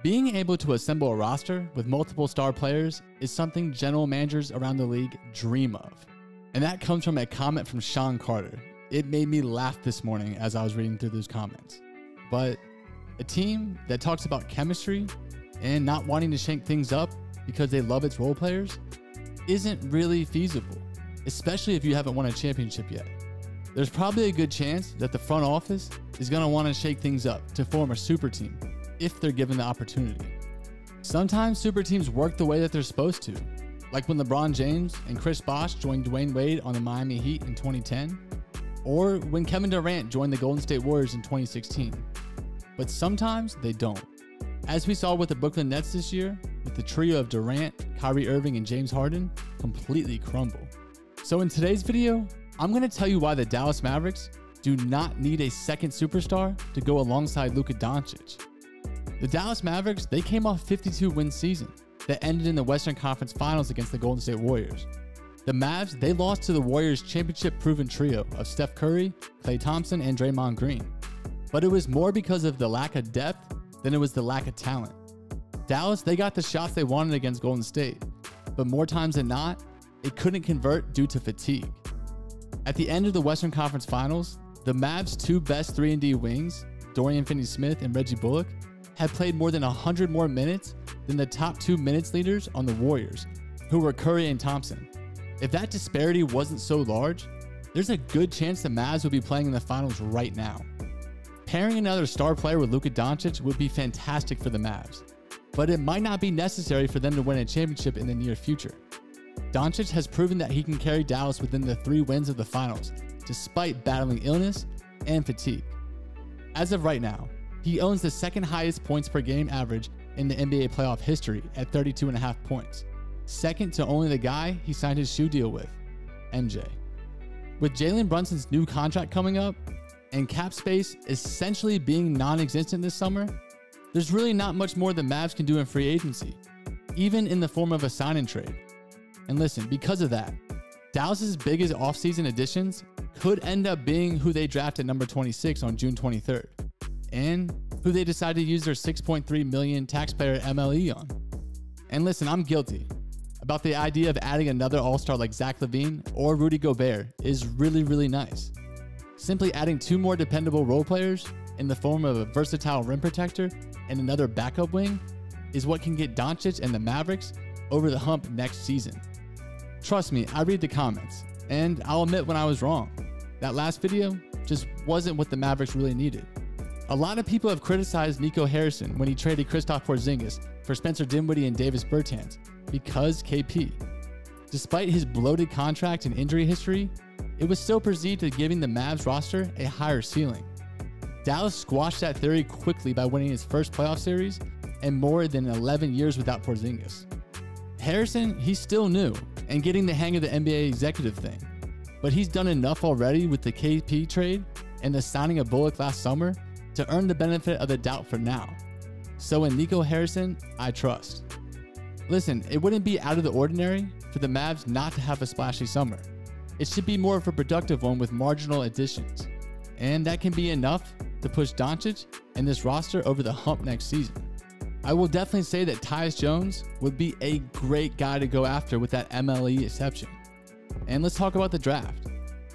Being able to assemble a roster with multiple star players is something general managers around the league dream of. And that comes from a comment from Sean Carter. It made me laugh this morning as I was reading through those comments. But a team that talks about chemistry and not wanting to shake things up because they love its role players isn't really feasible, especially if you haven't won a championship yet. There's probably a good chance that the front office is going to want to shake things up to form a super team if they're given the opportunity. Sometimes super teams work the way that they're supposed to, like when LeBron James and Chris Bosh joined Dwayne Wade on the Miami Heat in 2010, or when Kevin Durant joined the Golden State Warriors in 2016. But sometimes they don't. As we saw with the Brooklyn Nets this year, with the trio of Durant, Kyrie Irving, and James Harden completely crumble. So in today's video, I'm going to tell you why the Dallas Mavericks do not need a second superstar to go alongside Luka Doncic. The Dallas Mavericks, they came off a 52-win season that ended in the Western Conference Finals against the Golden State Warriors. The Mavs, they lost to the Warriors' championship-proven trio of Steph Curry, Klay Thompson, and Draymond Green. But it was more because of the lack of depth than it was the lack of talent. Dallas, they got the shots they wanted against Golden State, but more times than not, it couldn't convert due to fatigue. At the end of the Western Conference Finals, the Mavs' two best 3-and-D wings, Dorian Finney-Smith and Reggie Bullock, had played more than 100 more minutes than the top 2 minutes leaders on the Warriors, who were Curry and Thompson. If that disparity wasn't so large, there's a good chance the Mavs would be playing in the finals right now. Pairing another star player with Luka Doncic would be fantastic for the Mavs, but it might not be necessary for them to win a championship in the near future. Doncic has proven that he can carry Dallas within the 3 wins of the finals, despite battling illness and fatigue. As of right now, he owns the second highest points per game average in the NBA playoff history at 32.5 points, second to only the guy he signed his shoe deal with, MJ. With Jalen Brunson's new contract coming up and cap space essentially being non-existent this summer, there's really not much more the Mavs can do in free agency, even in the form of a sign and trade. And listen, because of that, Dallas's biggest offseason additions could end up being who they drafted number 26 on June 23rd, and who they decided to use their $6.3 million taxpayer MLE on. And listen, I'm guilty. About the idea of adding another all-star like Zach LaVine or Rudy Gobert is really nice. Simply adding 2 more dependable role players in the form of a versatile rim protector and another backup wing is what can get Doncic and the Mavericks over the hump next season. Trust me, I read the comments, and I'll admit when I was wrong. That last video just wasn't what the Mavericks really needed. A lot of people have criticized Nico Harrison when he traded Kristaps Porzingis for Spencer Dinwiddie and Davis Bertans because KP. Despite his bloated contract and injury history, it was still perceived to giving the Mavs roster a higher ceiling. Dallas squashed that theory quickly by winning his first playoff series and more than 11 years without Porzingis. Harrison, he's still new and getting the hang of the NBA executive thing, but he's done enough already with the KP trade and the signing of Bullock last summer to earn the benefit of the doubt for now. So in Nico Harrison, I trust. Listen, it wouldn't be out of the ordinary for the Mavs not to have a splashy summer. It should be more of a productive one with marginal additions, and that can be enough to push Doncic and this roster over the hump next season. I will definitely say that Tyus Jones would be a great guy to go after with that MLE exception. And let's talk about the draft.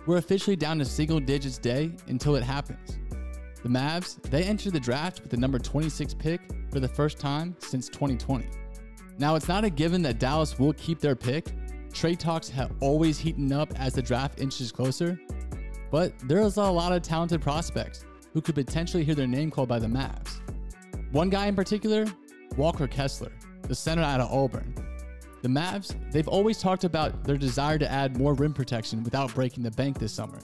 We're officially down to single digits day until it happens. The Mavs, they entered the draft with the number 26 pick for the first time since 2020. Now, it's not a given that Dallas will keep their pick. Trade talks have always heated up as the draft inches closer, but there's a lot of talented prospects who could potentially hear their name called by the Mavs. One guy in particular, Walker Kessler, the center out of Auburn. The Mavs, they've always talked about their desire to add more rim protection without breaking the bank this summer.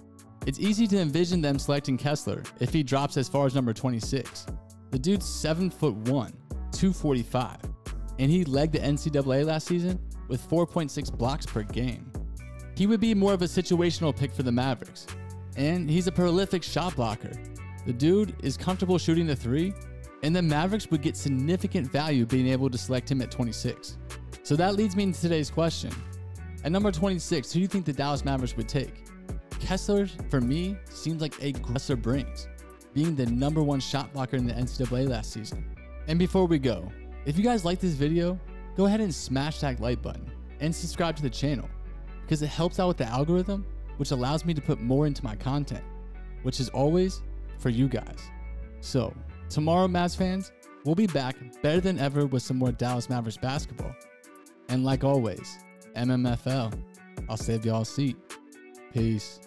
It's easy to envision them selecting Kessler if he drops as far as number 26. The dude's 7'1", 245, and he legged the NCAA last season with 4.6 blocks per game. He would be more of a situational pick for the Mavericks, and he's a prolific shot blocker. The dude is comfortable shooting the 3, and the Mavericks would get significant value being able to select him at 26. So that leads me into today's question. At number 26, who do you think the Dallas Mavericks would take? Kessler, for me, seems like a Kessler brings, being the #1 shot blocker in the NCAA last season. And before we go, if you guys like this video, go ahead and smash that like button and subscribe to the channel because it helps out with the algorithm, which allows me to put more into my content, which is always for you guys. So tomorrow, Mavs fans, we'll be back better than ever with some more Dallas Mavericks basketball. And like always, MMFL, I'll save y'all a seat. Peace.